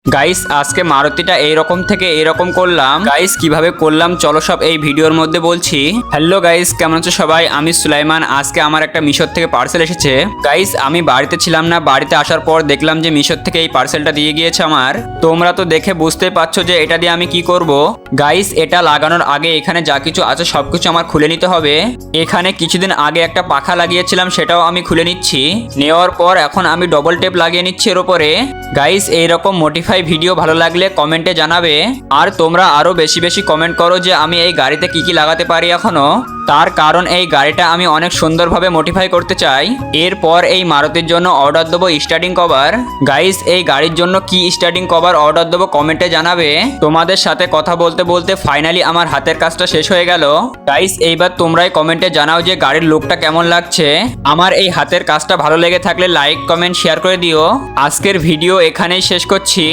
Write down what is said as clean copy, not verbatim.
Guys আজকে মারুতিটা এইরকম থেকে এইরকম করলাম। গাইস কিভাবে করলাম চলো সব এই ভিডিওর মধ্যে বলছি। হ্যালো গাইস, কেমন আছো সবাই? আমি সুলাইমান। আজকে আমার একটা মিশর থেকে পার্সেল এসেছে। গাইস আমি বাড়িতে ছিলাম না, বাড়িতে আসার পর দেখলাম যে মিশর থেকে এই পার্সেলটা দিয়ে গিয়েছে আমার। তোমরা তো দেখে বুঝতেই পারছো যে এটা দিয়ে আমি কি করব। গাইস এটা লাগানোর আগে এখানে যা কিছু আছে সবকিছু আমার খুলে নিতে হবে। এখানে কিছুদিন আগে একটা পাখা লাগিয়েছিলাম, সেটাও আমি খুলে নিচ্ছি। নেওয়ার পর এখন আমি ডবল টেপ লাগিয়ে নিচ্ছি এর উপরে। গাইস এইরকম মোটিফাই ভিডিও ভালো লাগলে কমেন্টে জানাবে। আর তোমরা আরো বেশি বেশি কমেন্ট করো যে আমি এই গাড়িতে কি কি লাগাতে পারি এখনো। তার কারণ এই গাড়িটা আমি অনেক সুন্দরভাবে মডিফাই করতে চাই। এরপর এই মারুতির জন্য অর্ডার দেবো স্টার্টিং কভার। গাইস এই গাড়ির জন্য কি স্টার্টিং কভার অর্ডার দেবো কমেন্টে জানাবে। তোমাদের সাথে কথা বলতে বলতে ফাইনালি আমার হাতের কাজটা শেষ হয়ে গেল। গাইস এইবার তোমরাই কমেন্টে জানাও যে গাড়ির লুকটা কেমন লাগছে। আমার এই হাতের কাজটা ভালো লেগে থাকলে লাইক কমেন্ট শেয়ার করে দিও। আজকের ভিডিও এখানেই শেষ করছি।